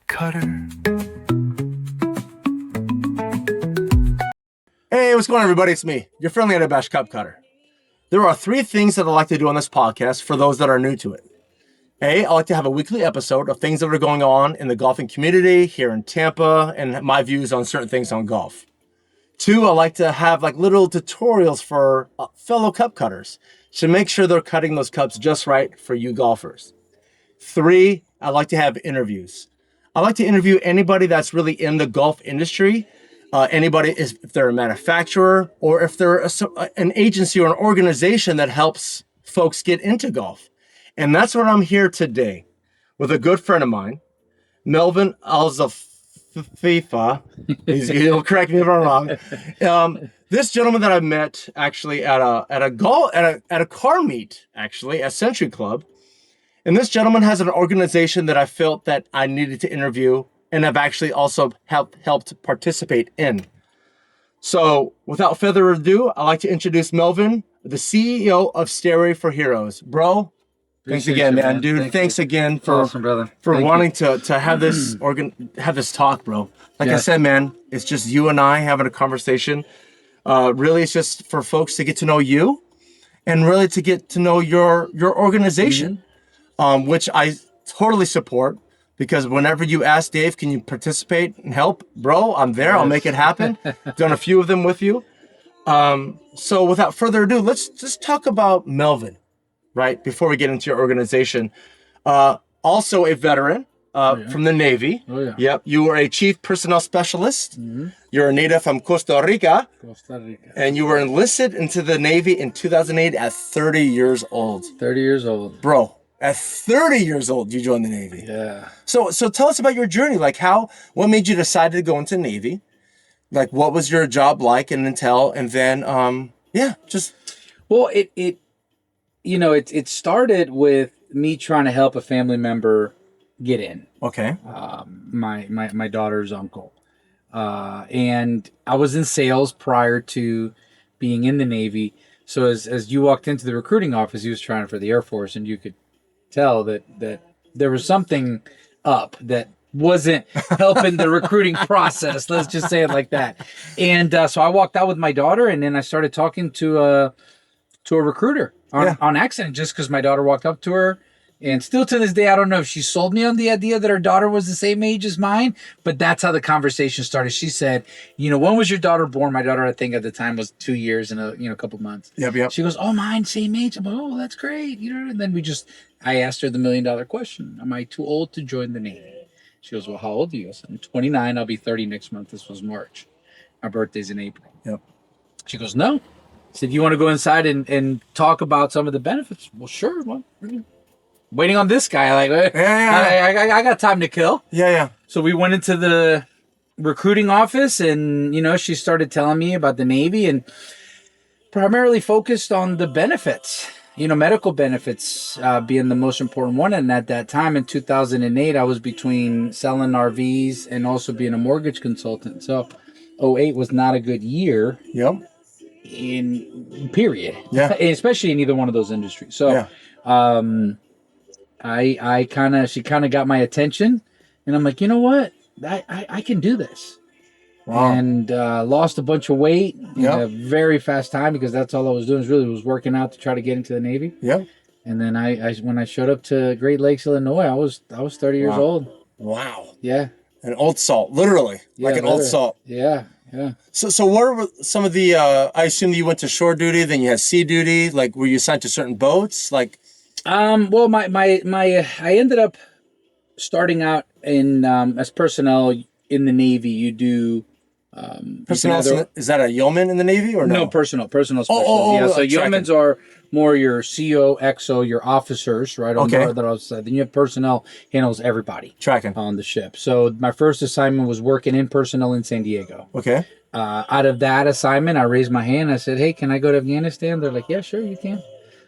cutter. Hey, what's going on, everybody? It's me, your friendly unabashed cup cutter. There are 3 things that I like to do on this podcast for those that are new to it. A, I like to have a weekly episode of things that are going on in the golfing community here in Tampa and my views on certain things on golf. 2, I like to have like little tutorials for fellow cup cutters to make sure they're cutting those cups just right for you golfers. 3, I like to have interviews. I like to interview anybody that's really in the golf industry. If they're a manufacturer or if they're an agency or an organization that helps folks get into golf. And that's what I'm here today with a good friend of mine, Melvin Azofeifa. He'll correct me if I'm wrong. This gentleman that I met actually at a car meet, actually at Century Club. And this gentleman has an organization that I felt that I needed to interview and I've actually also helped participate in. So without further ado, I'd like to introduce Melvin, the CEO of Stairway For Heroes. Bro, thanks again, man. Dude, thanks again for awesome, brother. For wanting to have this have this talk, bro. Like I said, man, it's just you and I having a conversation. Really, it's just for folks to get to know you and really to get to know your organization, which I totally support. Because whenever you ask Dave, can you participate and help? Bro, I'm there. Yes. I'll make it happen. Done a few of them with you. So without further ado, let's just talk about Melvin, right? Before we get into your organization. Also a veteran from the Navy. Oh, yeah. Yep. You were a chief personnel specialist. Mm-hmm. You're a native from Costa Rica. And you were enlisted into the Navy in 2008 at 30 years old. 30 years old. Bro. At 30 years old, you joined the Navy. Yeah. So tell us about your journey. Like what made you decide to go into Navy? Like what was your job like and entail? And then, Well, it started with me trying to help a family member get in. Okay. My daughter's uncle. And I was in sales prior to being in the Navy. So as you walked into the recruiting office, he was trying for the Air Force, and you could tell that there was something up that wasn't helping the recruiting process. Let's just say it like that. And so I walked out with my daughter, and then I started talking to a recruiter on accident, just because my daughter walked up to her. And still to this day, I don't know if she sold me on the idea that her daughter was the same age as mine, but that's how the conversation started. She said, when was your daughter born? My daughter, I think at the time, was 2 years and a couple months. Yep. She goes, oh, mine, same age. I'm like, oh, that's great. And then I asked her the $1 million question. Am I too old to join the Navy? She goes, well, how old are you? I said, I'm 29. I'll be 30 next month. This was March. My birthday's in April. Yep. She goes, no. I said, you want to go inside and talk about some of the benefits? Well, sure. Well, waiting on this guy. I got time to kill. Yeah. So we went into the recruiting office, and she started telling me about the Navy, and primarily focused on the benefits. Medical benefits being the most important one. And at that time in 2008, I was between selling RVs and also being a mortgage consultant. So 2008 was not a good year. Yep. In period. Yeah. Especially in either one of those industries. So she kind of got my attention, and I'm like, you know what? I can do this. Wow. And lost a bunch of weight in a very fast time, because that's all I was doing was working out to try to get into the Navy. Yeah. And then when I showed up to Great Lakes, Illinois, I was 30 years old. Wow. Yeah. An old salt, literally. Old salt. Yeah. So what were some of the I assume you went to shore duty, then you had sea duty, like were you assigned to certain boats? Well, I ended up starting out in as personnel in the Navy. You do personnel. Is that a yeoman in the Navy or no? No, personnel specialist. So yeomans are more your CO, XO, your officers, right? Okay. That outside. Then you have personnel, handles everybody tracking on the ship. So my first assignment was working in personnel in San Diego. Okay. Out of that assignment, I raised my hand. I said, "Hey, can I go to Afghanistan?" They're like, "Yeah, sure, you can."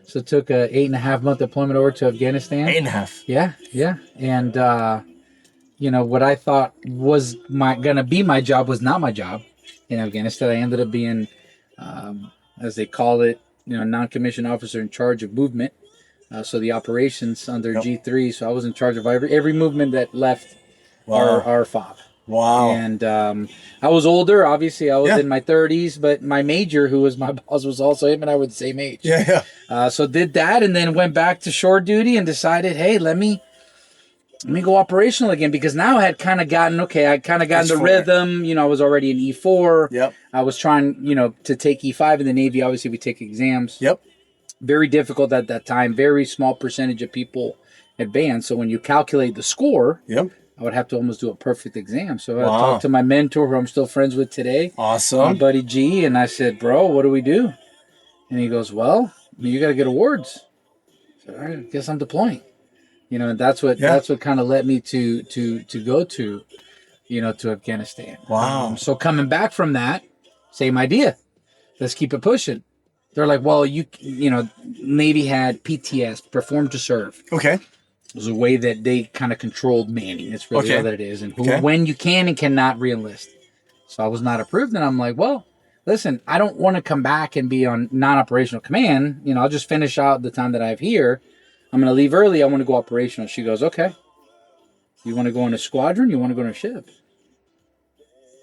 So it took a 8.5 month deployment over to Afghanistan. 8.5. Yeah. And what I thought was gonna be my job was not my job in Afghanistan. I ended up being, as they call it, non-commissioned officer in charge of movement. So the operations under G3. So I was in charge of every movement that left our fob. Wow. And I was older. Obviously, I was Yeah. in my 30s, but my major, who was my boss, was also him, and I was the same age. Yeah. So did that, and then went back to shore duty and decided, hey, let me go operational again, because now I had kind of gotten the rhythm. You know, I was already in E4. Yep. I was trying, to take E5 in the Navy. Obviously, we take exams. Yep. Very difficult at that time. Very small percentage of people advance. So when you calculate the score, Yep. I would have to almost do a perfect exam. So I Wow. talked to my mentor, who I'm still friends with today, my Awesome. buddy G, and I said, bro, what do we do? And he goes, well, you got to get awards. I said, all right, I guess I'm deploying. And that's what kind of led me to go to, to Afghanistan. Wow. So coming back from that, same idea. Let's keep it pushing. They're like, well, Navy had PTS, perform to serve. Okay. It was a way that they kind of controlled manning. It's really all that it is. And when you can and cannot reenlist. So I was not approved. And I'm like, well, listen, I don't want to come back and be on non-operational command. I'll just finish out the time that I have here. I'm going to leave early. I want to go operational. She goes, okay. You want to go in a squadron? You want to go in a ship?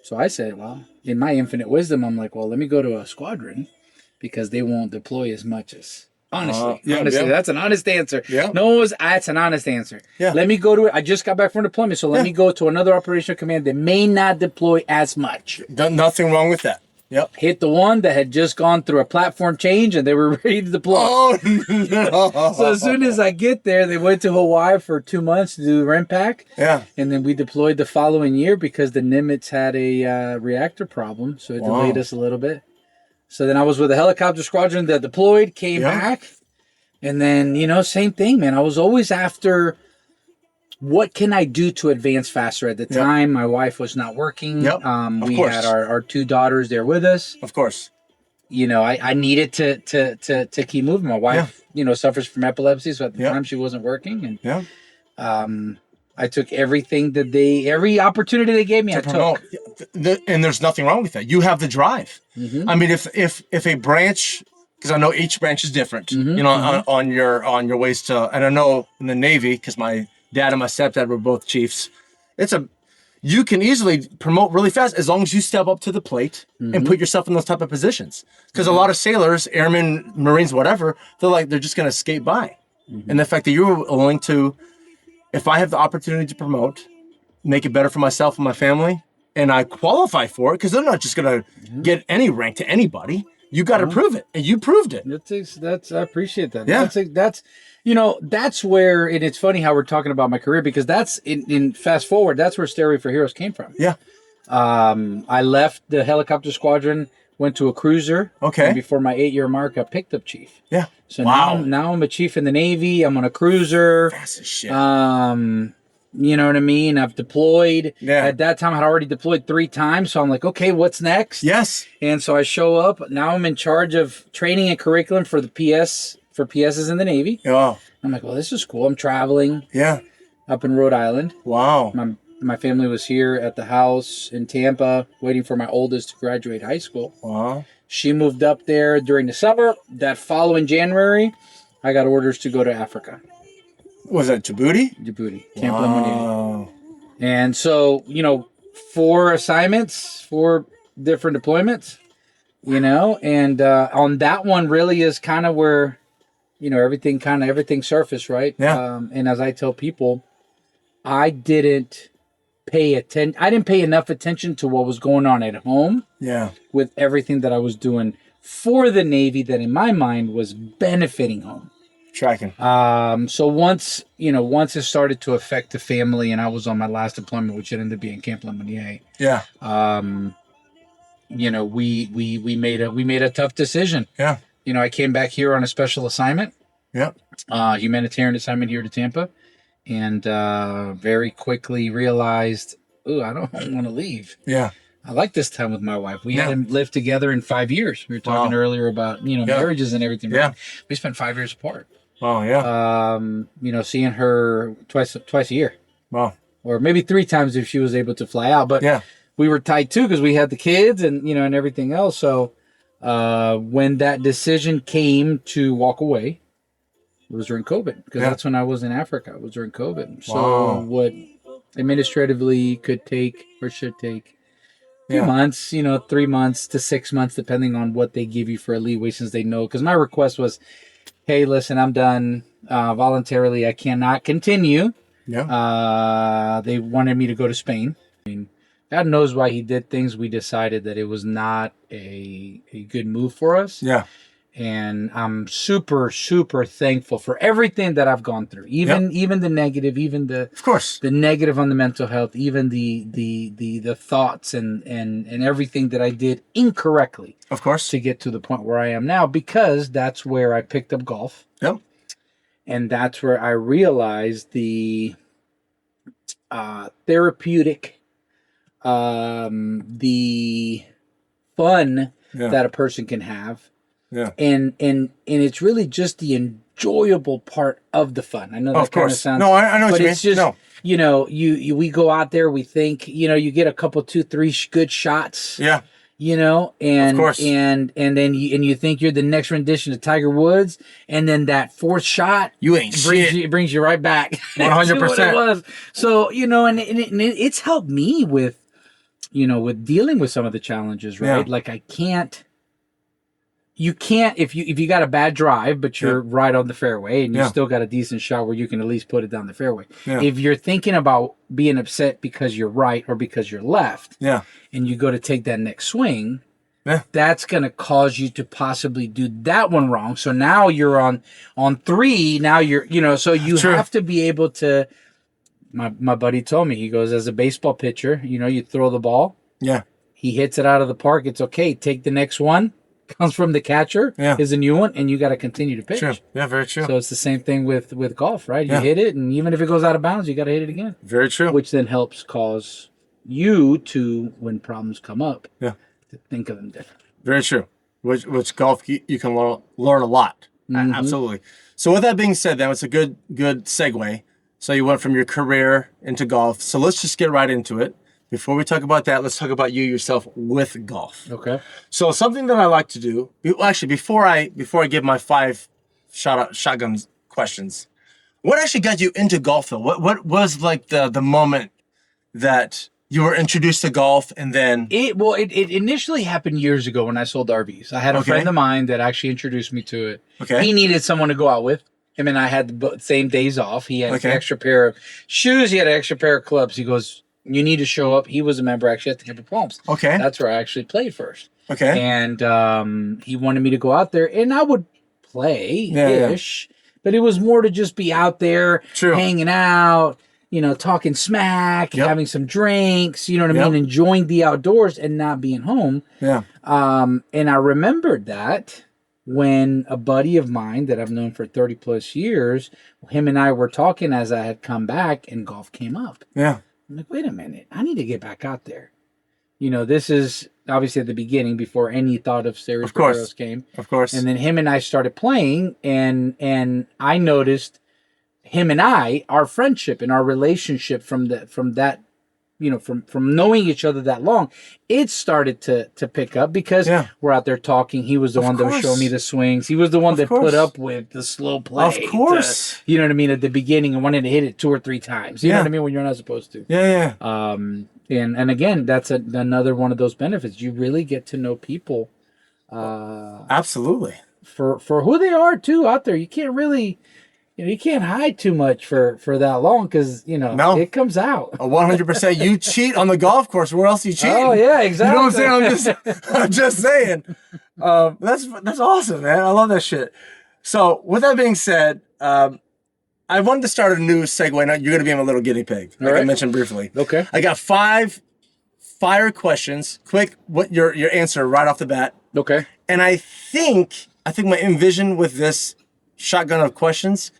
So I said, well, in my infinite wisdom, I'm like, well, let me go to a squadron, because they won't deploy as much as... Honestly, that's an honest answer. Yeah. That's an honest answer. Yeah. Let me go to it. I just got back from deployment, so let me go to another operational command that may not deploy as much. Nothing wrong with that. Yep. Hit the one that had just gone through a platform change and they were ready to deploy. Oh, no. So as soon as I get there, they went to Hawaii for 2 months to do REMPAC. Yeah. And then we deployed the following year because the Nimitz had a reactor problem, so it delayed us a little bit. So then I was with a helicopter squadron that deployed, came back, and then, same thing, man. I was always after, what can I do to advance faster? At the time, my wife was not working. Yep. We had our 2 daughters there with us. Of course. I needed to keep moving. My wife, suffers from epilepsy, so at the time she wasn't working. And I took everything every opportunity they gave me, I took. And there's nothing wrong with that. You have the drive. Mm-hmm. I mean, if a branch, because I know each branch is different, on your ways to, and I know in the Navy, because my dad and my stepdad were both chiefs, you can easily promote really fast as long as you step up to the plate and put yourself in those type of positions. Because a lot of sailors, airmen, Marines, whatever, they're just going to skate by. And the fact that you're willing to, if I have the opportunity to promote, make it better for myself and my family, and I qualify for it, because they're not just going to get any rank to anybody. You got to prove it, and you proved it. I appreciate that. Yeah. That's where, and it's funny how we're talking about my career, because that's in fast forward, that's where Stairway For Heroes came from. Yeah. I left the helicopter squadron, went to a cruiser. Okay. And before my 8-year mark, I picked up chief. Yeah. So now I'm a chief in the Navy. I'm on a cruiser. Fast as shit. You know what I mean? I've deployed. Yeah. At that time, I had already deployed 3 times. So I'm like, okay, what's next? Yes. And so I show up. Now I'm in charge of training and curriculum for PSs in the Navy. Yeah. I'm like, well, this is cool. I'm traveling. Yeah. Up in Rhode Island. Wow. My family was here at the house in Tampa, waiting for my oldest to graduate high school. Wow. She moved up there during the summer. That following January, I got orders to go to Africa. Was that Djibouti? Djibouti. Camp Lemonade. And so, 4 assignments, 4 different deployments, and on that one really is kind of where, everything surfaced, right? Yeah. And as I tell people, I didn't pay enough attention to what was going on at home. Yeah. With everything that I was doing for the Navy that in my mind was benefiting home. Tracking. So once it started to affect the family, and I was on my last deployment, which ended up being Camp Lemonade. Yeah. We made a tough decision. Yeah. I came back here on a special assignment. Yeah. Humanitarian assignment here to Tampa, and very quickly realized, I don't want to leave. Yeah. I like this time with my wife. We hadn't lived together in 5 years. We were talking earlier about, marriages and everything. Yeah. We spent 5 years apart. Oh, yeah. Seeing her twice a year. Wow. Or maybe 3 times if she was able to fly out. But we were tight too, because we had the kids and, and everything else. So when that decision came to walk away, it was during COVID, because that's when I was in Africa. It was during COVID. So what Administratively, could take or should take a few Yeah. months, 3 months to 6 months, depending on what they give you for a leeway, since they know. Because my request was, hey, listen, I'm done voluntarily. I cannot continue. Yeah. They wanted me to go to Spain. God knows why he did things. We decided that it was not a good move for us. Yeah. And I'm super, super thankful for everything that I've gone through. Even the negative, even Of course. the negative on the mental health, even the thoughts and everything that I did incorrectly. Of course. To get to the point where I am now, because that's where I picked up golf. Yep. And that's where I realized the therapeutic, the fun that a person can have. Yeah. And it's really just the enjoyable part of the fun. I know that kind of sounds... No, I know what you mean. It's just, we go out there, we think, you get a couple, 2, 3 good shots. Yeah. And of course. and then you think you're the next rendition of Tiger Woods, and then that fourth shot you ain't brings you right back 100%. it was. So and it's helped me with with dealing with some of the challenges, right? Like you can't if you got a bad drive, but you're right on the fairway and you still got a decent shot where you can at least put it down the fairway. If you're thinking about being upset because you're right or because you're left, and you go to take that next swing, that's going to cause you to possibly do that one wrong. So now you're on 3. Now you're so you have to be able to. My buddy told me, he goes, as a baseball pitcher, you throw the ball. Yeah. He hits it out of the park. It's okay. Take the next one. Comes from the catcher is a new one, and you got to continue to pitch. True. Yeah, very true. So it's the same thing with golf, right? You hit it, and even if it goes out of bounds, you got to hit it again. Very true. Which then helps cause you to, when problems come up, to think of them differently. Very true. Which golf you can learn a lot. Mm-hmm. Absolutely. So with that being said, then it's a good segue. So you went from your career into golf. So let's just get right into it. Before we talk about that, let's talk about you yourself with golf. Okay. So something that I like to do, actually, before I give my 5 shotgun questions, what actually got you into golf though? What was like the moment that you were introduced to golf, and then it initially happened years ago when I sold RVs. I had a friend of mine that actually introduced me to it. Okay. He needed someone to go out with. Him and I had the same days off. He had an extra pair of shoes. He had an extra pair of clubs. He goes, you need to show up. He was a member actually at the Tampa Palms. Okay. That's where I actually played first. Okay. And he wanted me to go out there, and I would play-ish, but it was more to just be out there, hanging out, talking smack, having some drinks, you know what I mean? Enjoying the outdoors and not being home. Yeah. And I remembered that when a buddy of mine that I've known for 30 plus years, him and I were talking as I had come back, and golf came up. Yeah. I'm like, wait a minute, I need to get back out there. This is obviously at the beginning before any thought of Stairways For Heroes came. Of course. And then him and I started playing, and I noticed him and our friendship and our relationship from that, from knowing each other that long, it started to pick up because we're out there talking. He was the one that was showing me the swings. He was the one that put up with the slow play. Of course. You know what I mean? At the beginning, and wanted to hit it 2 or 3 times. You know what I mean? When you're not supposed to. Yeah, yeah. And again, that's another one of those benefits. You really get to know people. Absolutely. For who they are too out there. You can't really... you can't hide too much for that long because, it comes out. 100%. You cheat on the golf course. Where else are you cheating? Oh, yeah, exactly. You know what I'm saying? I'm just saying. That's awesome, man. I love that shit. So with that being said, I wanted to start a new segue. Now you're going to be my little guinea pig, like I mentioned briefly. Okay. I got 5 fire questions. Quick, what your answer right off the bat. Okay. And I think my envision with this shotgun of questions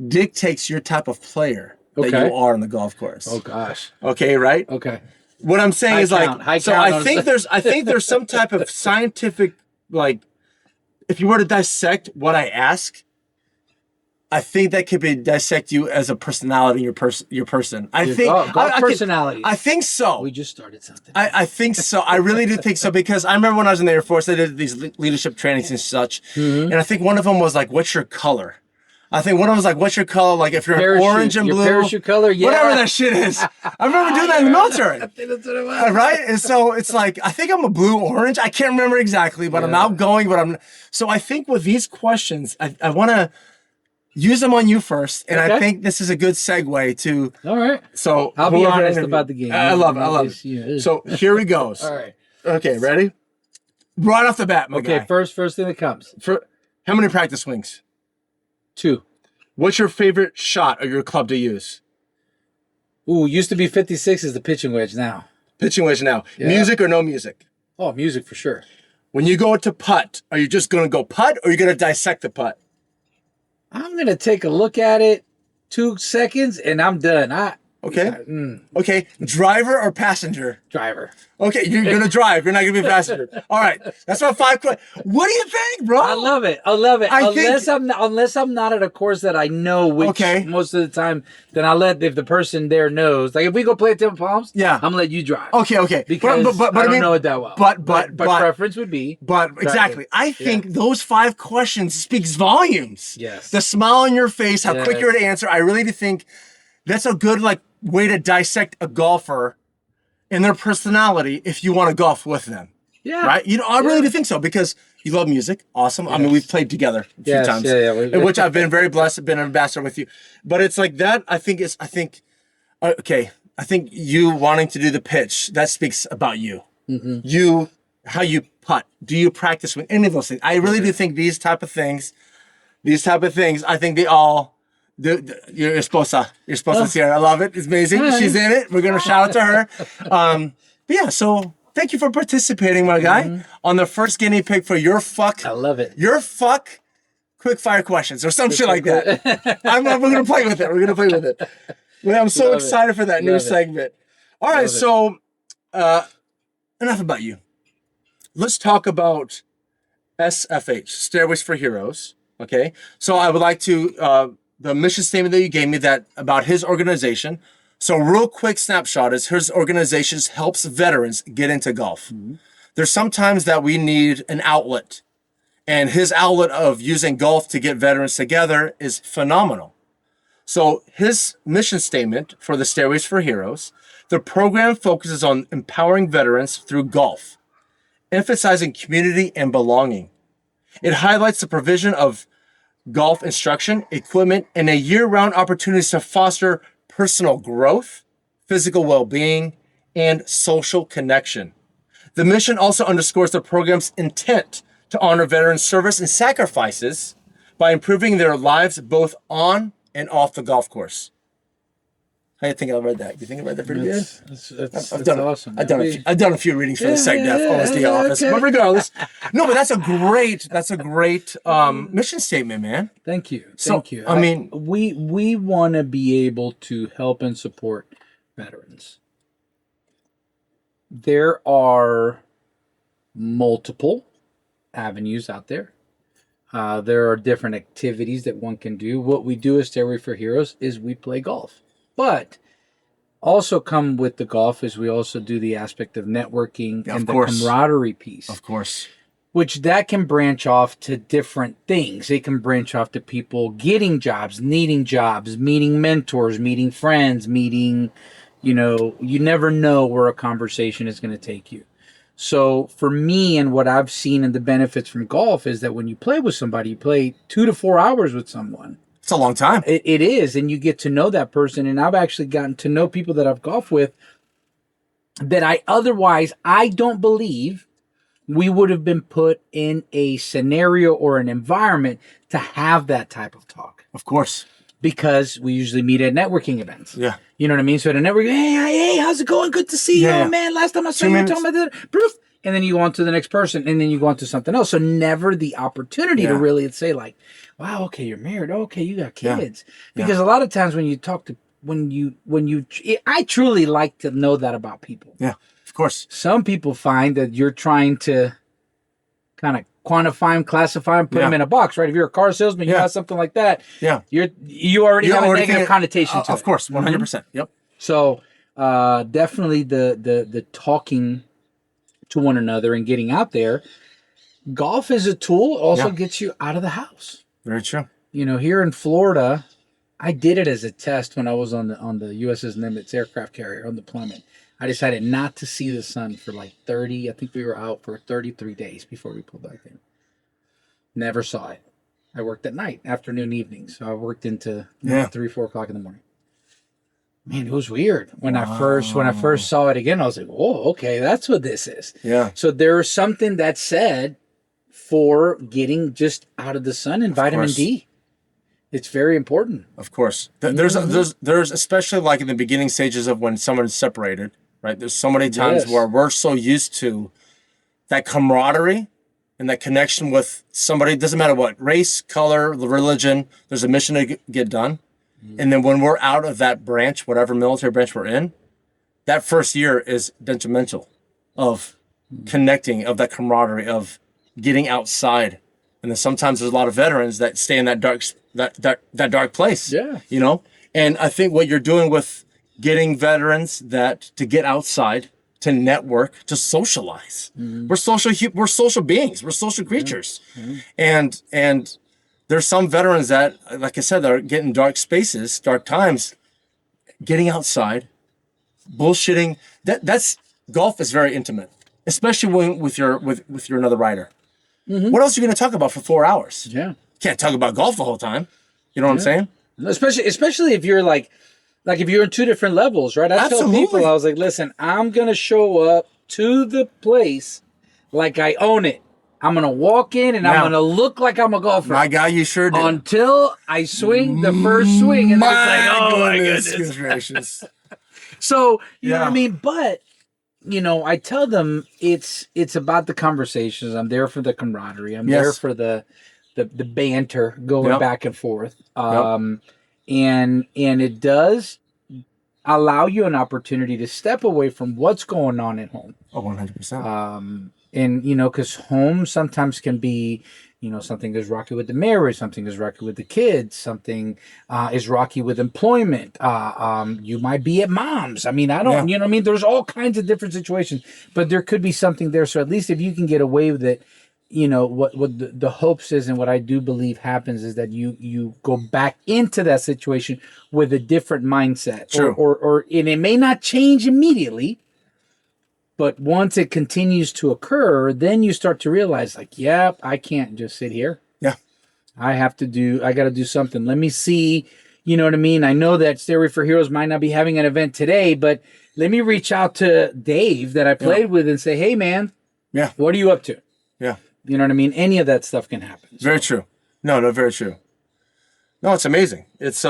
dictates your type of player that you are on the golf course. Oh gosh. Okay, right? Okay. What I'm saying is I think there's some type of scientific, like, if you were to dissect what I ask, I think that could dissect you as a personality, your person. I think golf personality. I think so. We just started something. I think so. I really do think so, because I remember when I was in the Air Force, I did these leadership trainings and such, and I think one of them was like, "What's your color?" I think one of them was like, what's your color? Like if you're an orange and your blue. parachute color, yeah. Whatever that shit is. I remember doing that in the military. I think that's what it was. Right? And so it's like, I think I'm a blue-orange. I can't remember exactly, but I'm outgoing, but I'm... So I think with these questions, I want to use them on you first, and I think this is a good segue to... All right. So I'll be honest about the game. I love it. So here he goes. All right. Okay, ready? Right off the bat, my guy. Okay, first thing that comes. How many practice swings? 2. What's your favorite shot of your club to use? Ooh, used to be 56 is the pitching wedge now. Pitching wedge now. Yeah. Music or no music? Oh, music for sure. When you go to putt, are you just going to go putt or are you going to dissect the putt? I'm going to take a look at it 2 seconds and I'm done. Okay. Okay. Driver or passenger? Driver. Okay. You're going to drive. You're not going to be a passenger. All right. That's my 5 questions. What do you think, bro? I love it. Unless I'm not at a course that I know, which most of the time, then I let, if the person there knows, like if we go play at Temple Palms, I'm going to let you drive. Okay. Because but I don't know it that well. But preference would be. But exactly. I think those 5 questions speaks volumes. Yes. The smile on your face, how quick you're to answer. I really do think that's a good way to dissect a golfer and their personality if you want to golf with them. Yeah. Right? I really do think so because you love music. Awesome. Yes. I mean, we've played together a few times. In which I've been very blessed, been an ambassador with you. But it's like that, I think you wanting to do the pitch, that speaks about you. Mm-hmm. How you putt. Do you practice with any of those things? I really do think these type of things, I think they all... Your esposa here. I love it. It's amazing. She's in it. We're gonna shout out to her. But yeah, so thank you for participating, my guy, on the first guinea pig for your fuck. I love it. Your fuck quick fire questions or some shit like that. We're gonna play with it. Well, I'm so excited for that new segment. All right, so enough about you. Let's talk about SFH, Stairways for Heroes. Okay, so I would like to. The mission statement that you gave me about his organization. So real quick snapshot is his organization helps veterans get into golf. Mm-hmm. There's sometimes that we need an outlet, and his outlet of using golf to get veterans together is phenomenal. So his mission statement for the Stairways for Heroes, the program focuses on empowering veterans through golf, emphasizing community and belonging. It highlights the provision of golf instruction, equipment, and a year-round opportunities to foster personal growth, physical well-being, and social connection. The mission also underscores the program's intent to honor veterans' service and sacrifices by improving their lives both on and off the golf course. How do you think I read that? You think I read that pretty good? That's awesome. I've done a few readings for the SecDef OSD office, but regardless, but that's a great mission statement, man. Thank you. I mean, we want to be able to help and support veterans. There are multiple avenues out there. There are different activities that one can do. What we do as Stairway for Heroes is we play golf. But also come with the golf is we also do the aspect of networking and the camaraderie piece. Of course. Which that can branch off to different things. It can branch off to people getting jobs, needing jobs, meeting mentors, meeting friends, meeting, you never know where a conversation is going to take you. So for me and what I've seen and the benefits from golf is that when you play with somebody, you play 2 to 4 hours with someone. It's a long time. It is, and you get to know that person. And I've actually gotten to know people that I've golfed with that I don't believe we would have been put in a scenario or an environment to have that type of talk. Of course. Because we usually meet at networking events. Yeah. You know what I mean? So at a networking, hey, how's it going? Good to see you. Oh, man, last time I saw you, talking about that. And then you go on to the next person, and then you go on to something else. So never the opportunity to really say like, wow, okay, you're married. Okay, you got kids. Because a lot of times when you talk to, I truly like to know that about people. Yeah, of course. Some people find that you're trying to kind of quantify them, classify them, put them in a box, right? If you're a car salesman, you got something like that. Yeah. You already have a negative connotation to it. Of course, 100%. Yep. So definitely the talking to one another and getting out there. Golf is a tool, also gets you out of the house. Very true. here in Florida, I did it as a test when I was on the USS Nimitz aircraft carrier on deployment. I decided not to see the sun for like 30. I think we were out for 33 days before we pulled back in. Never saw it. I worked at night, afternoon, evening. So I worked into 3, 4 o'clock in the morning. Man, it was weird when I first saw it again. I was like, "Oh, okay, that's what this is." Yeah. So there was something that said for getting just out of the sun and vitamin D. It's very important. Of course. There's especially like in the beginning stages of when someone's separated, right? There's so many times where we're so used to that camaraderie and that connection with somebody. It doesn't matter what race, color, religion. There's a mission to get done. And then when we're out of that branch, whatever military branch we're in, that first year is detrimental of connecting, of that camaraderie, of getting outside. And then sometimes there's a lot of veterans that stay in that dark place. Yeah. And I think what you're doing with getting veterans to get outside, to network, to socialize. We're social beings. We're social creatures. And there's some veterans that, like I said, that are getting dark spaces, dark times, getting outside, bullshitting. That's golf is very intimate, especially when with your another rider. What else are you going to talk about for 4 hours? Yeah, can't talk about golf the whole time. You know what I'm saying? Especially if you're like if you're in 2 different levels, right? I tell people, I was like, listen, I'm gonna show up to the place like I own it. I'm going to walk in and I'm going to look like I'm a golfer. My guy, you sure did. Until I swing the first swing. And then it's like, oh my goodness. Gracious. So, you know what I mean? But, I tell them it's about the conversations. I'm there for the camaraderie. I'm there for the banter going back and forth. And it does allow you an opportunity to step away from what's going on at home. Oh, 100%. And, because home sometimes can be, something is rocky with the marriage, something is rocky with the kids, something is rocky with employment. You might be at mom's. I mean, I don't, you know what I mean? There's all kinds of different situations, but there could be something there. So at least if you can get away with it, what the hopes is and what I do believe happens is that you go back into that situation with a different mindset. True. And it may not change immediately. But once it continues to occur, then you start to realize, I can't just sit here. Yeah. I got to do something. Let me see, you know what I mean? I know that Stairway for Heroes might not be having an event today, but let me reach out to Dave that I played with and say, hey, man, what are you up to? Yeah. You know what I mean? Any of that stuff can happen. Very true. No, very true. No, it's amazing. It's,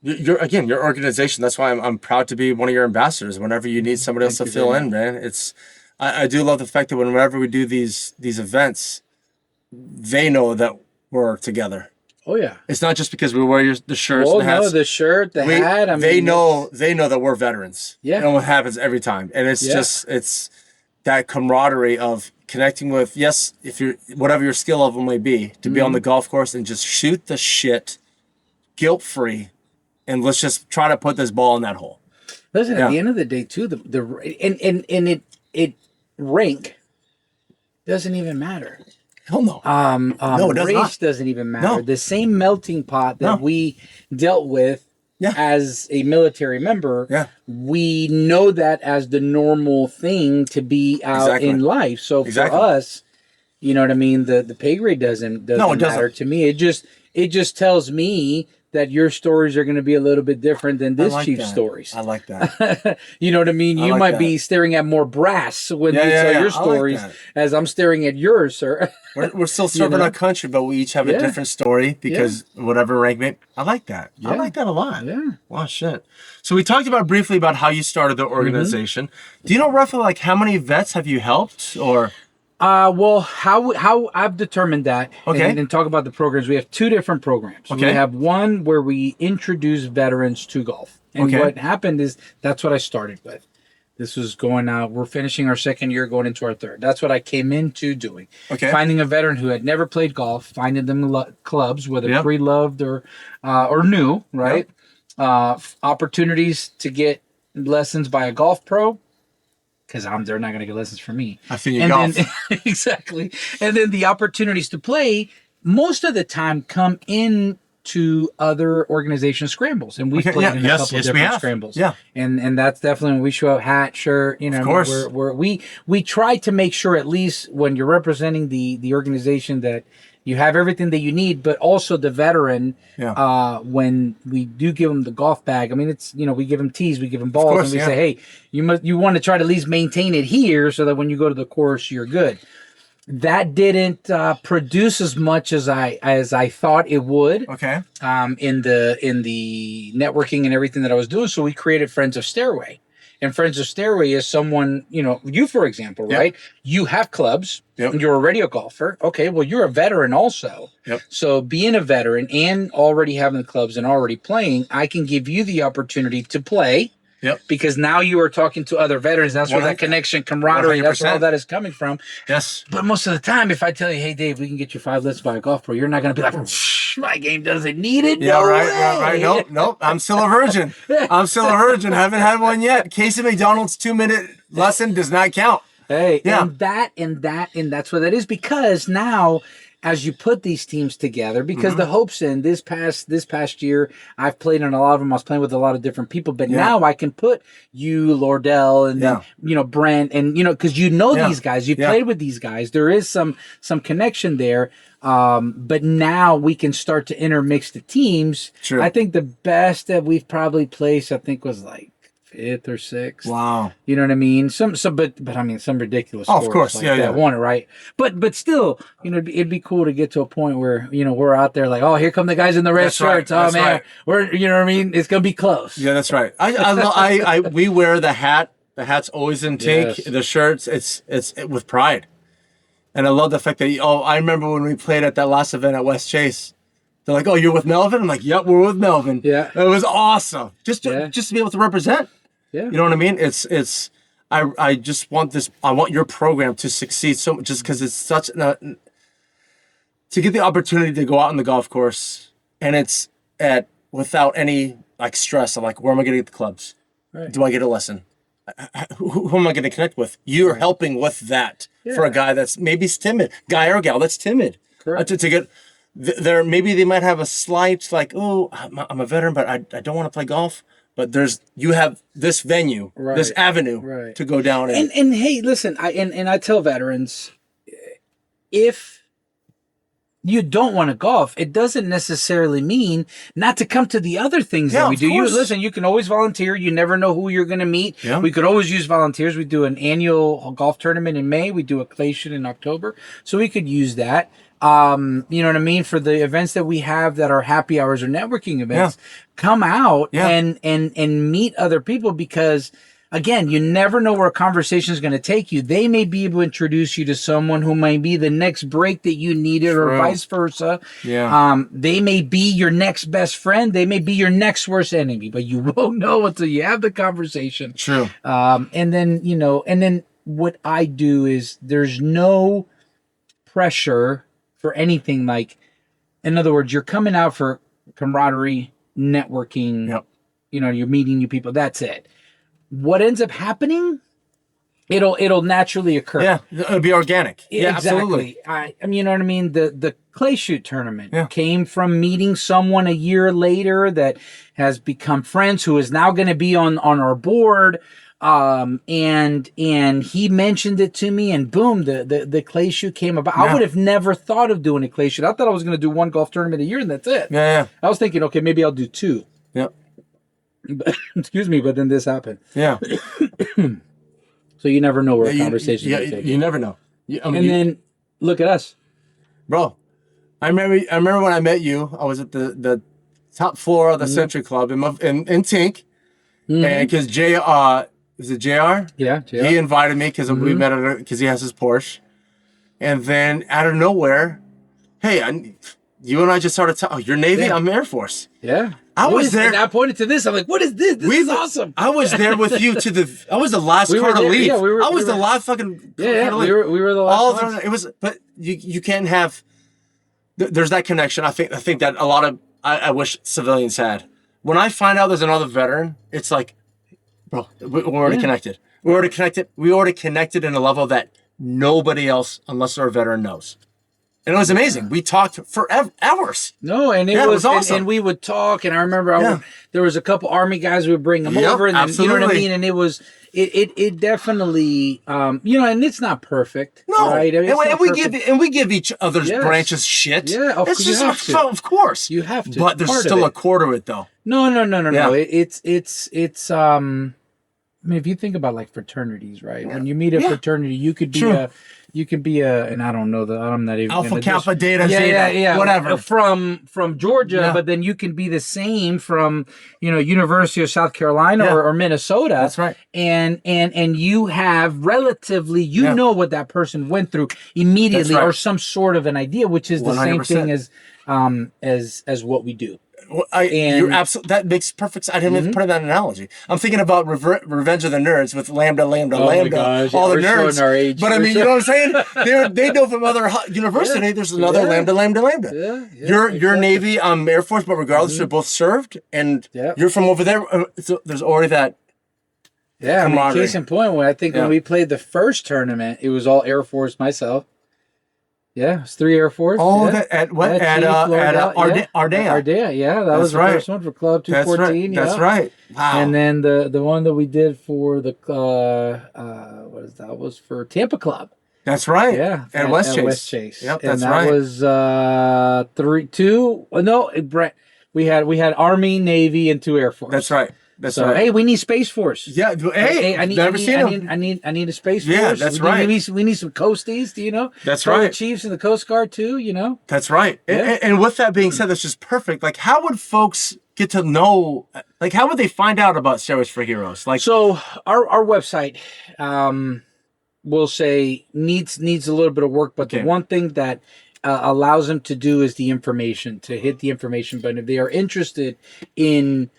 your organization. That's why I'm proud to be one of your ambassadors. Whenever you need somebody else to fill in, man, I do love the fact that whenever we do these events, they know that we're together. Oh yeah, it's not just because we wear the shirts. Oh and the hats. No, the shirt, the hat. I mean, they know that we're veterans. Yeah, and what happens every time, and it's that camaraderie of connecting with. Yes, if you're whatever your skill level may be, to be on the golf course and just shoot the shit, guilt free. And let's just try to put this ball in that hole. Listen, at the end of the day, too, it rank doesn't even matter. Hell no. No, it does not. Doesn't even matter. No. The same melting pot that we dealt with as a military member, we know that as the normal thing to be out in life. So for us, you know what I mean? The pay grade doesn't matter to me. It just tells me that your stories are going to be a little bit different than this chief's stories. I like that. You know what I mean? You might be staring at more brass when you tell your stories as I'm staring at yours, sir. We're still serving our country, but we each have a different story because whatever rank. I like that. I like that a lot. Yeah. Wow, shit. So we talked briefly about how you started the organization. Do you know roughly how many vets have you helped or... Well, how I've determined that, and talk about the programs. We have 2 different programs. We have one where we introduce veterans to golf. And what happened is that's what I started with. This was going out. We're finishing our 2nd year, going into our 3rd. That's what I came into doing. Finding a veteran who had never played golf, finding them clubs, whether pre-loved or new, right? Opportunities to get lessons by a golf pro. Because they're not going to get lessons from me. I've seen you golf. Exactly. And then the opportunities to play most of the time come in to other organization scrambles, and we've played in a couple of different scrambles. Yeah, and that's definitely when we show up hat, shirt. You know, of course. we try to make sure, at least when you're representing the organization, that you have everything that you need, but also the veteran. Yeah. When we do give them the golf bag, I mean, it's, you know, we give them tees, we give them balls, course, and we yeah. say, hey, you want to try to at least maintain it here, so that when you go to the course, you're good. That didn't produce as much as I thought it would. Okay. In the networking and everything that I was doing. So we created Friends of Stairway. And Friends of Stairway is someone, you know, you, for example, Yep. right? You have clubs. Yep. You're a radio golfer. Okay, well, you're a veteran also. Yep. So being a veteran and already having the clubs and already playing, I can give you the opportunity to play. Yep. Because now you are talking to other veterans. That's where that connection, camaraderie, 100%. that's where all that is coming from. Yes. But most of the time, if I tell you, hey, Dave, we can get you 5 lifts by a golf pro, you're not going to be like, my game doesn't need it. Yeah, no right. way. Nope. I'm still a virgin. Haven't had one yet. Casey McDonald's 2-minute lesson does not count. Hey, Yeah. and that's what that is, because now, as you put these teams together, because the hopes in this past year, I've played in a lot of them. I was playing with a lot of different people, but now I can put you, Lordell, and then, you know, Brent, and, you know, because you know these guys, you played with these guys. There is some connection there. But now we can start to intermix the teams. True. I think the best that we've probably placed, I think, was like 5th or 6th. Wow. You know what I mean? But I mean, some ridiculous Oh, of scores course. like Yeah, that won it, right? But still, you know, it'd be cool to get to a point where, you know, we're out there like, oh, here come the guys in the red That's right, shirts. Oh, that's man, right. we're, you know what I mean? It's going to be close. Yeah, that's right. We wear the hat. The hat's always in tank. Yes. The shirts, it's with pride. And I love the fact that, I remember when we played at that last event at West Chase. They're like, oh, you're with Melvin? I'm like, yep, we're with Melvin. Yeah. It was awesome. Just to be able to represent. Yeah. You know what I mean? I just want this, I want your program to succeed so much, just because it's such to get the opportunity to go out on the golf course, and it's without any like stress of like, where am I going to get the clubs? Right. Do I get a lesson? Who am I going to connect with? You're helping with that for a guy that's maybe timid, guy or gal that's timid. Correct. To get there, maybe they might have a slight like, oh, I'm a veteran, but I don't want to play golf. But you have this venue, this avenue to go down. And hey, listen, I tell veterans, if you don't want to golf, it doesn't necessarily mean not to come to the other things that we do. You can always volunteer. You never know who you're going to meet. Yeah. We could always use volunteers. We do an annual golf tournament in May. We do a clay shoot in October. So we could use that. You know what I mean? For the events that we have that are happy hours or networking events, come out and meet other people, because again, you never know where a conversation is going to take you. They may be able to introduce you to someone who might be the next break that you needed, or vice versa. Yeah. They may be your next best friend. They may be your next worst enemy, but you won't know until you have the conversation. True. And then what I do is there's no pressure for anything. Like, in other words, you're coming out for camaraderie, networking. Yep. You know, you're meeting new people. That's it. What ends up happening, it'll naturally occur. Yeah, it'll be organic. Yeah, exactly. absolutely. I mean, you know what I mean? The clay shoot tournament came from meeting someone a year later that has become friends, who is now going to be on our board. And he mentioned it to me, and boom, the clay shoot came about. I would have never thought of doing a clay shoot. I thought I was going to do 1 golf tournament a year, and that's it. Yeah. I was thinking, okay, maybe I'll do 2. Yep. Excuse me, but then this happened. Yeah. So you never know where a conversation is taking. You never know. Then look at us, bro. I remember when I met you. I was at the top floor of the Century Club in Tink, and because is it JR? Yeah, JR. He invited me because we met because he has his Porsche, and then out of nowhere, hey, you and I just started talking. Oh, you're Navy. I'm Air Force. Yeah. I was there. And I pointed to this. I'm like, what is this? This is awesome. I was there with you I was the last car to leave. Yeah, I was the last fucking car to leave. We were the last ones. It was, but you can't have, there's that connection. I think that a lot of, I wish civilians had. When I find out there's another veteran, it's like, bro, we're already connected. We're already connected in a level that nobody else, unless they're a veteran, knows. And it was amazing. We talked for hours. No, and it was awesome. And we would talk, and I remember there was a couple Army guys who would bring them over, and then, you know what I mean? And it was, it definitely, you know, and it's not perfect. No, right? I mean, and we give each other's branches shit. Yeah, it's just of course. You have to. But there's still a core to it, though. No. It's I mean, if you think about like fraternities, right? When you meet a fraternity, you could be and I don't know I'm not even Alpha Kappa Data Zeta, whatever from Georgia, but then you can be the same from, you know, University of South Carolina or Minnesota. That's right. And you have relatively, you know what that person went through immediately, or some sort of an idea, which is the 100%. Same thing as what we do. You're absolutely, that makes perfect sense. I didn't even put in that analogy. I'm thinking about Revenge of the Nerds with Lambda, all the nerds. Our age. But I mean, you know what I'm saying? They know from other university. There's another Lambda. Yeah, you're Navy, I'm Air Force, but regardless, we're both served, and you're from over there. So there's already that. Yeah, I mean, case in point, when we played the first tournament, it was all Air Force, myself. Yeah, it's 3 Air Force. Oh, at Ardea. Ardea, yeah, that was the first one for Club 214. That's right. Wow. And then the one that we did for the what is that? Was for Tampa Club. That's right. Yeah, at West Chase. Yep, and that's right. That was 3-2. No, we had Army, Navy, and 2 Air Force. That's right. So, hey, we need Space Force. Yeah, hey, I need a Space Force. Yeah, that's right. We need some coasties, you know? That's right. The Chiefs and the Coast Guard, too, you know? That's right. Yeah. And with that being said, that's just perfect. Like, how would folks get to know, like, how would they find out about Stairways for Heroes? Like, so, our website, we'll say, needs a little bit of work, but the one thing that allows them to do is the information, to hit the information button. If they are interested in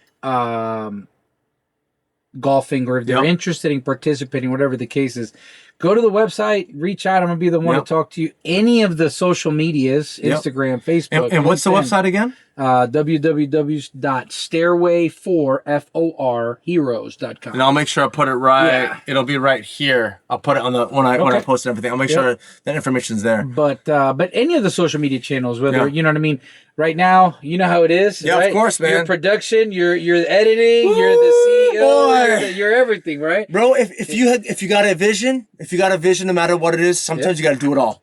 golfing, or if they're interested in participating, whatever the case is, go to the website, reach out. I'm gonna be the one to talk to you. Any of the social medias, Instagram, Facebook. And what's the website again? www.stairway4heroes.com. And I'll make sure I put it right. Yeah. It'll be right here. I'll put it on when I post everything. I'll make sure that information's there. But any of the social media channels, whether you know what I mean. Right now, you know how it is. Yeah, right? Of course, man. Your production, you're editing, you're the CEO, you're everything, right? Bro, if you got a vision, no matter what it is, sometimes you got to do it all.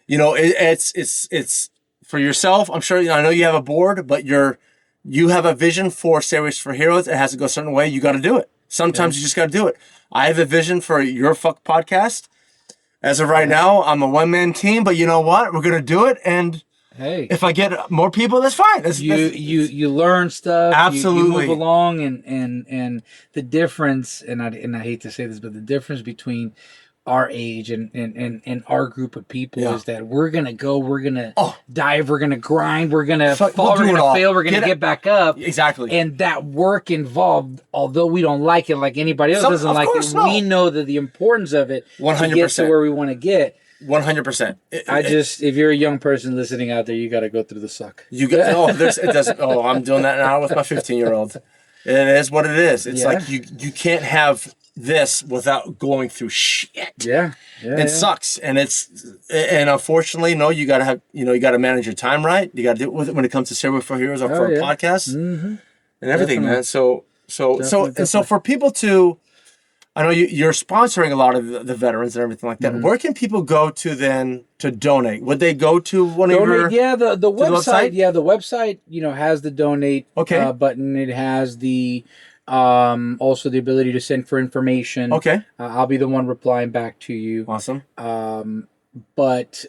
You know, it's for yourself. I'm sure, I know you have a board, but you have a vision for Stairways for Heroes. It has to go a certain way. You got to do it. Sometimes you just got to do it. I have a vision for Your F.U.C.C podcast. As of right now, I'm a one-man team, but you know what? We're gonna do it, and hey, if I get more people, that's fine. You learn stuff. Absolutely, you move along, and the difference, and I hate to say this, but the difference between our age and our group of people is that we're gonna dive, we're gonna grind, we're gonna fall, we're gonna fail, we're gonna get back up. Exactly. And that work involved, although we don't like it like anybody else doesn't like it, we know that the importance of it 100%. To get to where we want to get. 100%. If you're a young person listening out there, you got to go through the suck. I'm doing that now with my 15-year-old. It is what it is. It's like you can't have this without going through shit. It sucks, and unfortunately, you got to have, you got to manage your time right. You got to do it with it when it comes to Stairway for Heroes or for a podcast and everything, man. So for people to, I know you're sponsoring a lot of the veterans and everything like that. Where can people go to then to donate? Would they go to one of your the website? Yeah, the website has the donate button. It has the also the ability to send for information. I'll be the one replying back to you. Awesome. But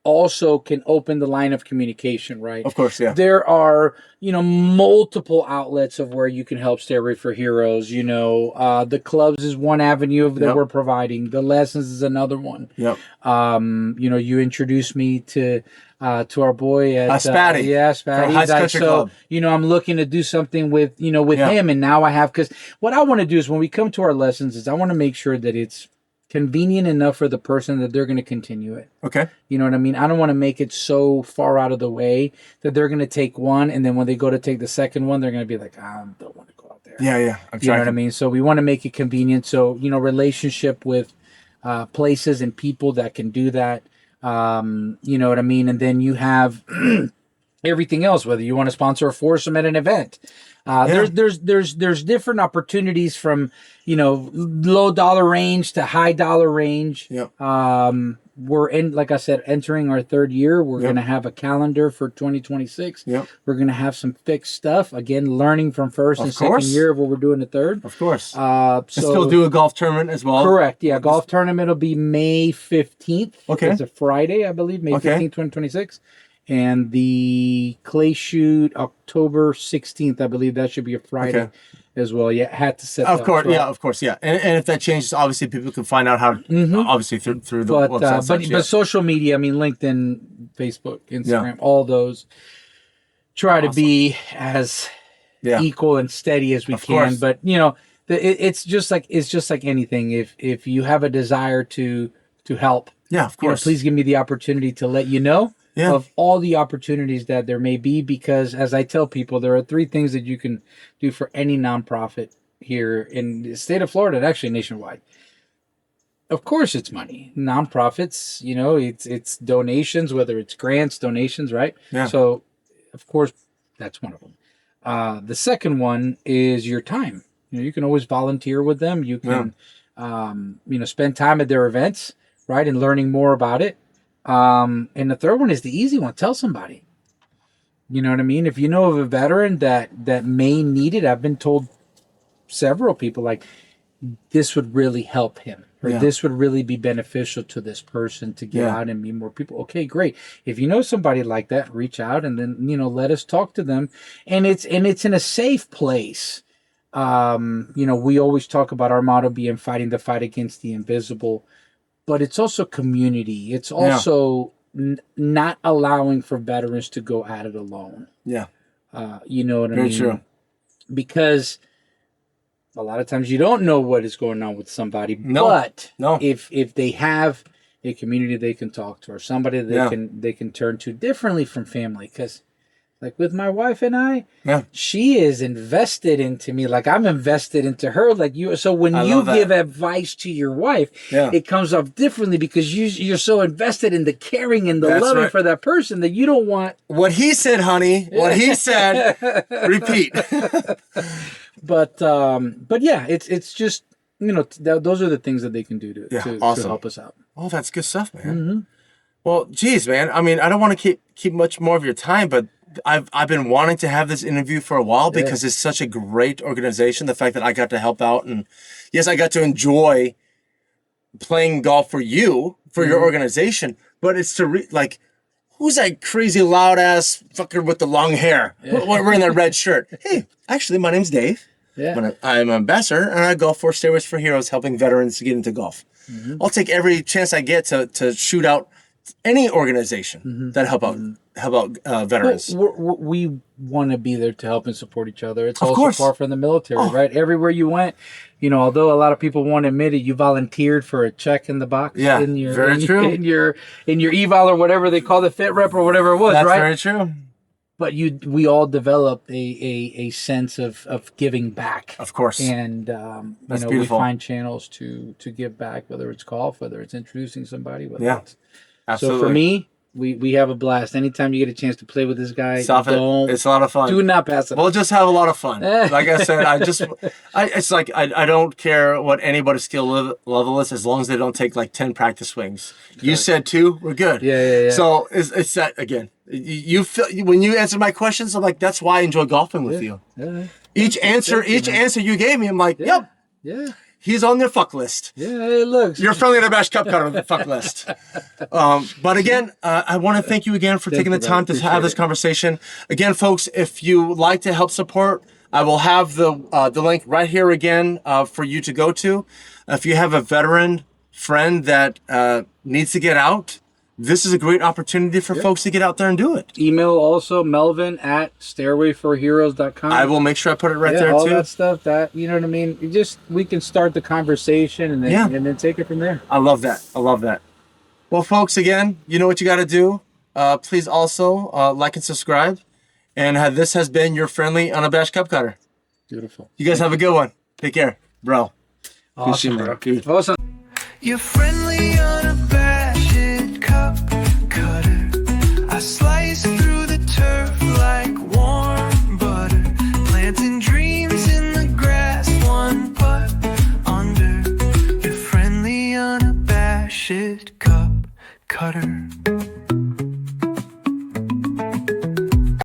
also can open the line of communication, right? Of course, yeah. There are, multiple outlets of where you can help Stairway for Heroes. The clubs is one avenue that we're providing. The lessons is another one. Yep. You introduced me to our boy at Spatty. Spatty. High Country Club. I'm looking to do something with him, and now I have, because what I want to do is when we come to our lessons is I want to make sure that it's convenient enough for the person that they're going to continue it. Okay. You know what I mean? I don't want to make it so far out of the way that they're going to take one, and then when they go to take the second one, they're going to be like, I don't want to go out there. Yeah. You know what I mean? So we want to make it convenient. So, relationship with places and people that can do that. You know what I mean? And then you have everything else, whether you want to sponsor a foursome at an event. There's different opportunities from, you know, low dollar range to high dollar range. Yeah. We're like I said, entering our third year. We're Yep. going to have a calendar for 2026. Yep. We're going to have some fixed stuff. Again, learning from first Of and course. second year of what we're doing the third. Of course. So And still do a golf tournament as well. correct. Yeah. Golf tournament will be May 15th. Okay. It's a Friday, I believe, May Okay. 15th, 2026. And the clay shoot October 16th, I believe that should be a Friday. Okay. As well. Yeah, had to set Of that course, up. yeah, of course, yeah. And if that changes, obviously people can find out how, obviously through the website. and such, But social media, I mean, LinkedIn, Facebook, Instagram, all those, try to be as equal and steady as we Of can. course. But you know, it's just like anything. If you have a desire to help, yeah, of you know, course. please give me the opportunity to let you know. Yeah. Of all the opportunities that there may be, because as I tell people, there are three things that you can do for any nonprofit here in the state of Florida and actually nationwide. Of course, it's money. Nonprofits, you know, it's donations, whether it's grants, donations, right? Yeah. So, of course, that's one of them. The second one is your time. You know, you can always volunteer with them. You can, you know, spend time at their events, right, and learning more about it. And the third one is the easy one. Tell somebody. You know what I mean? If you know of a veteran that may need it, I've been told several people like this would really help him, or this would really be beneficial to this person to get out and meet more people. Okay, great. If you know somebody like that, reach out and then, you know, let us talk to them. And it's in a safe place. You know, we always talk about our motto being fighting the fight against the invisible. But it's also community. It's also not allowing for veterans to go at it alone. Yeah. You know what I Very mean? true. Because a lot of times you don't know what is going on with somebody. No. But No. if they have a community they can talk to, or somebody they can turn to differently from family, because like with my wife and I, she is invested into me. Like I'm invested into her. Like you. So when you give advice to your wife, it comes off differently because you're so invested in the caring and the loving for that person that you don't want what he said, honey. What he said. Repeat. But yeah, it's just, you know, those are the things that they can do to help us out. Oh, that's good stuff, man. Well, geez, man. I mean, I don't want to keep much more of your time, but I've been wanting to have this interview for a while because it's such a great organization. The fact that I got to help out, and yes, I got to enjoy playing golf for you, for your organization, but it's to like, who's that crazy loud ass fucker with the long hair wearing that red shirt? Hey, actually, my name's Dave. I'm an ambassador, and I golf for Stairways For Heroes, helping veterans to get into golf. I'll take every chance I get to shoot out any organization that help out veterans. Well, we want to be there to help and support each other. It's also far from the military, right? Everywhere you went, you know, although a lot of people won't admit it, you volunteered for a check in the box. Yeah, in your, very true. In your eval or whatever they call the fit rep or whatever it was, That's right? very true. But we all developed a sense of giving back. Of course. And, you know, we find channels to give back, whether it's golf, whether it's introducing somebody, whether it's... Absolutely. So for me, we have a blast. Anytime you get a chance to play with this guy, it's a lot of fun. Do not pass it. We'll just have a lot of fun. Like I said, it's like I don't care what anybody's skill level is, as long as they don't take like 10 practice swings. You said 2, we're good. Yeah. So it's that again. You feel when you answer my questions, I'm like, that's why I enjoy golfing with you. Yeah. Each answer you gave me, I'm like, yep. Yeah. He's on their fuck list. Yeah, it looks. You're friendly to Bash Cup Cutter on the fuck list. But again, I want to thank you again for taking the time to have this conversation. Again, folks, if you like to help support, I will have the link right here again for you to go to. If you have a veteran friend that needs to get out, this is a great opportunity for folks to get out there and do it. Email also Melvin at stairwayforheroes.com. I will make sure I put it right there all too. All that stuff, you know what I mean? We can start the conversation and then take it from there. I love that. Well, folks, again, you know what you got to do. Please also like and subscribe. And this has been your friendly, unabashed cup cutter. Beautiful. You guys have a good one. Take care, bro. Awesome, bro. Dude. Awesome. You're friendly, unabashed cup Smash it, cup cutter.